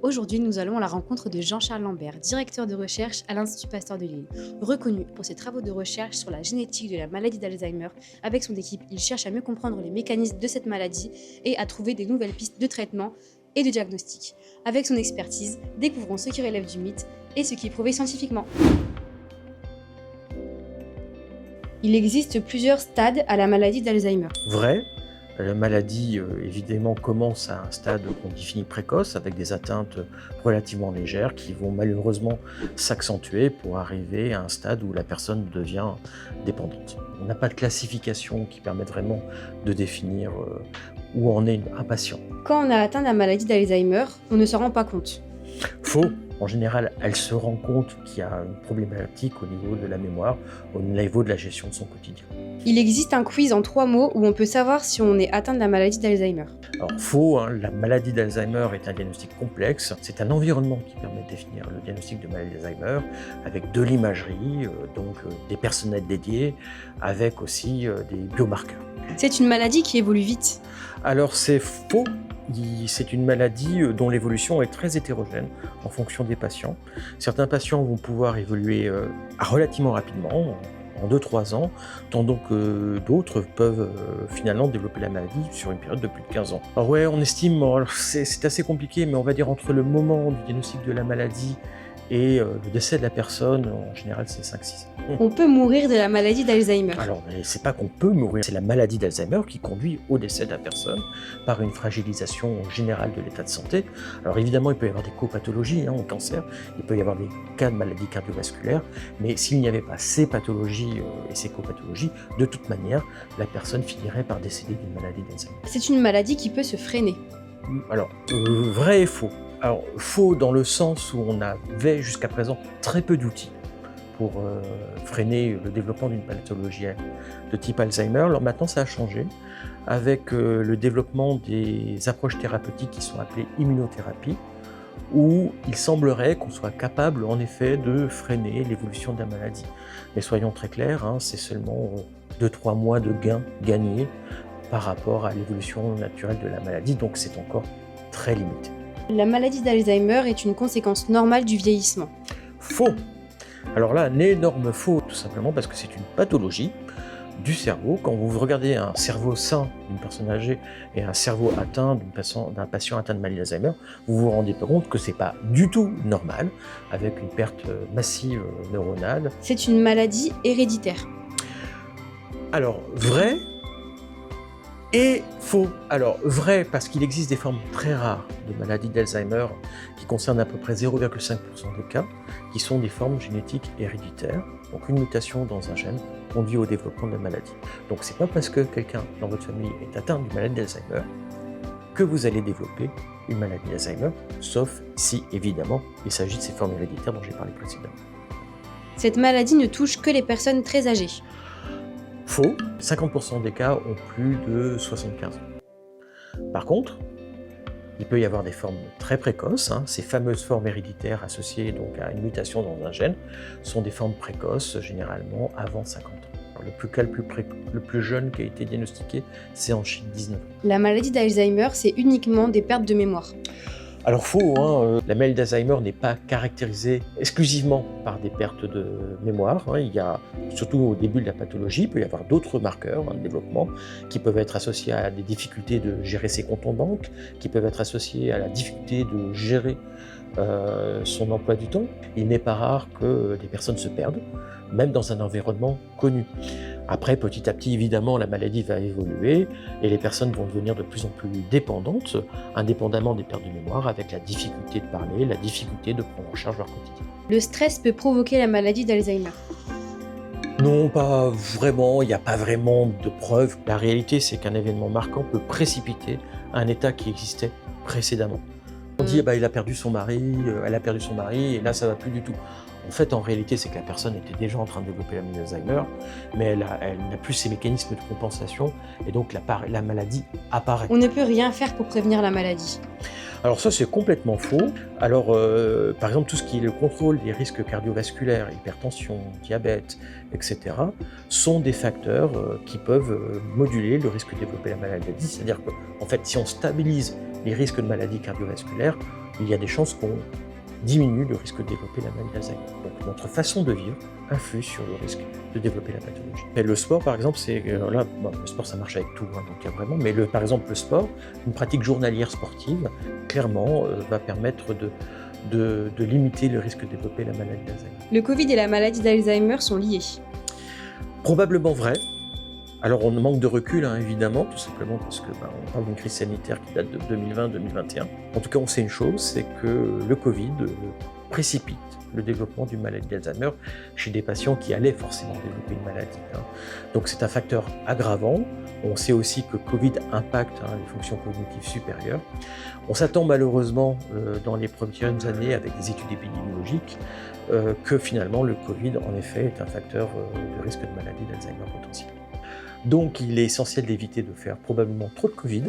Aujourd'hui, nous allons à la rencontre de Jean-Charles Lambert, directeur de recherche à l'Institut Pasteur de Lille. Reconnu pour ses travaux de recherche sur la génétique de la maladie d'Alzheimer, avec son équipe, il cherche à mieux comprendre les mécanismes de cette maladie et à trouver des nouvelles pistes de traitement et de diagnostic. Avec son expertise, découvrons ce qui relève du mythe et ce qui est prouvé scientifiquement. Il existe plusieurs stades à la maladie d'Alzheimer. Vrai, la maladie évidemment commence à un stade qu'on définit précoce avec des atteintes relativement légères qui vont malheureusement s'accentuer pour arriver à un stade où la personne devient dépendante. On n'a pas de classification qui permette vraiment de définir où en est un patient. Quand on a atteint la maladie d'Alzheimer, on ne s'en rend pas compte. Faux. En général, elle se rend compte qu'il y a une problématique au niveau de la mémoire, au niveau de la gestion de son quotidien. Il existe un quiz en 3 mots où on peut savoir si on est atteint de la maladie d'Alzheimer. Alors faux, la maladie d'Alzheimer est un diagnostic complexe. C'est un environnement qui permet de définir le diagnostic de maladie d'Alzheimer avec de l'imagerie, des personnels dédiés, avec aussi des biomarqueurs. C'est une maladie qui évolue vite. Alors c'est faux. C'est une maladie dont l'évolution est très hétérogène en fonction des patients. Certains patients vont pouvoir évoluer relativement rapidement, en 2-3 ans, tandis que d'autres peuvent finalement développer la maladie sur une période de plus de 15 ans. Alors ouais, on estime, c'est assez compliqué, mais on va dire entre le moment du diagnostic de la maladie et le décès de la personne, en général, c'est 5-6 ans. On peut mourir de la maladie d'Alzheimer. Alors, c'est pas qu'on peut mourir, c'est la maladie d'Alzheimer qui conduit au décès de la personne par une fragilisation générale de l'état de santé. Alors évidemment, il peut y avoir des copathologies au cancer, il peut y avoir des cas de maladies cardiovasculaires, mais s'il n'y avait pas ces pathologies et ces copathologies, de toute manière, la personne finirait par décéder d'une maladie d'Alzheimer. C'est une maladie qui peut se freiner. Alors, vrai et faux. Alors, faux dans le sens où on avait jusqu'à présent très peu d'outils pour freiner le développement d'une pathologie de type Alzheimer. Alors maintenant, ça a changé avec le développement des approches thérapeutiques qui sont appelées immunothérapies, où il semblerait qu'on soit capable en effet de freiner l'évolution de la maladie. Mais soyons très clairs, c'est seulement 2-3 mois de gains gagnés par rapport à l'évolution naturelle de la maladie, donc c'est encore très limité. La maladie d'Alzheimer est une conséquence normale du vieillissement. Faux. Alors là, un énorme faux, tout simplement parce que c'est une pathologie du cerveau. Quand vous regardez un cerveau sain d'une personne âgée et un cerveau atteint d'un patient atteint de maladie d'Alzheimer, vous vous rendez compte que c'est pas du tout normal, avec une perte massive neuronale. C'est une maladie héréditaire. Alors, vrai et faux. Alors, vrai, parce qu'il existe des formes très rares de maladie d'Alzheimer qui concernent à peu près 0,5% des cas, qui sont des formes génétiques héréditaires. Donc, une mutation dans un gène conduit au développement de la maladie. Donc, c'est pas parce que quelqu'un dans votre famille est atteint d'une maladie d'Alzheimer que vous allez développer une maladie d'Alzheimer, sauf si, évidemment, il s'agit de ces formes héréditaires dont j'ai parlé précédemment. Cette maladie ne touche que les personnes très âgées. Faux, 50% des cas ont plus de 75 ans. Par contre, il peut y avoir des formes très précoces. Ces fameuses formes héréditaires associées donc à une mutation dans un gène sont des formes précoces, généralement avant 50 ans. Alors, le plus jeune qui a été diagnostiqué, c'est en Chine, 19 ans. La maladie d'Alzheimer, c'est uniquement des pertes de mémoire. Alors faux, la maladie d'Alzheimer n'est pas caractérisée exclusivement par des pertes de mémoire. Il y a, surtout au début de la pathologie, il peut y avoir d'autres marqueurs de développement qui peuvent être associés à des difficultés de gérer ses comptes en banque, qui peuvent être associés à la difficulté de gérer son emploi du temps. Il n'est pas rare que des personnes se perdent, même dans un environnement connu. Après, petit à petit, évidemment, la maladie va évoluer et les personnes vont devenir de plus en plus dépendantes, indépendamment des pertes de mémoire, avec la difficulté de parler, la difficulté de prendre en charge leur quotidien. Le stress peut provoquer la maladie d'Alzheimer. Non, pas vraiment, il n'y a pas vraiment de preuves. La réalité, c'est qu'un événement marquant peut précipiter un état qui existait précédemment. On dit, il a perdu son mari, elle a perdu son mari, et là, ça ne va plus du tout. En fait, en réalité, c'est que la personne était déjà en train de développer la maladie d'Alzheimer, mais elle n'a plus ces mécanismes de compensation, et donc la maladie apparaît. On ne peut rien faire pour prévenir la maladie. Alors ça, c'est complètement faux. Alors, par exemple, tout ce qui est le contrôle des risques cardiovasculaires, hypertension, diabète, etc., sont des facteurs qui peuvent moduler le risque de développer la maladie. C'est-à-dire qu'en fait, si on stabilise les risques de maladies cardiovasculaires, il y a des chances qu'on diminue le risque de développer la maladie d'Alzheimer. Donc notre façon de vivre influe sur le risque de développer la pathologie. Et le sport, par exemple, le sport ça marche avec tout, hein, donc il y a vraiment, mais par exemple le sport, une pratique journalière sportive, clairement va permettre de limiter le risque de développer la maladie d'Alzheimer. Le Covid et la maladie d'Alzheimer sont liés. Probablement vrai. Alors on manque de recul, hein, évidemment, tout simplement parce que on parle d'une crise sanitaire qui date de 2020-2021. En tout cas, on sait une chose, c'est que le Covid précipite le développement d'une maladie d'Alzheimer chez des patients qui allaient forcément développer une maladie. Hein. Donc c'est un facteur aggravant. On sait aussi que Covid impacte les fonctions cognitives supérieures. On s'attend malheureusement dans les prochaines années avec des études épidémiologiques que finalement le Covid en effet est un facteur de risque de maladie d'Alzheimer potentiel. Donc il est essentiel d'éviter de faire probablement trop de Covid,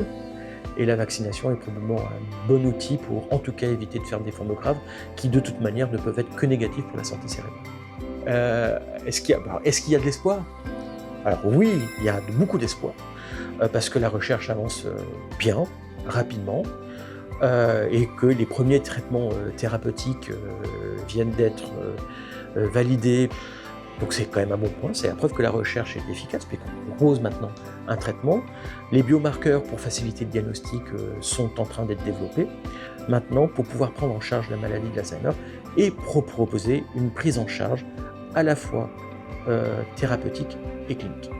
et la vaccination est probablement un bon outil pour en tout cas éviter de faire des formes graves qui de toute manière ne peuvent être que négatives pour la santé cérébrale. Est-ce qu'il y a de l'espoir ? Alors oui, il y a beaucoup d'espoir, parce que la recherche avance bien, rapidement, et que les premiers traitements thérapeutiques viennent d'être validés. Donc c'est quand même un bon point, c'est la preuve que la recherche est efficace, puisqu'on propose maintenant un traitement. Les biomarqueurs pour faciliter le diagnostic sont en train d'être développés maintenant pour pouvoir prendre en charge la maladie d'Alzheimer et proposer une prise en charge à la fois thérapeutique et clinique.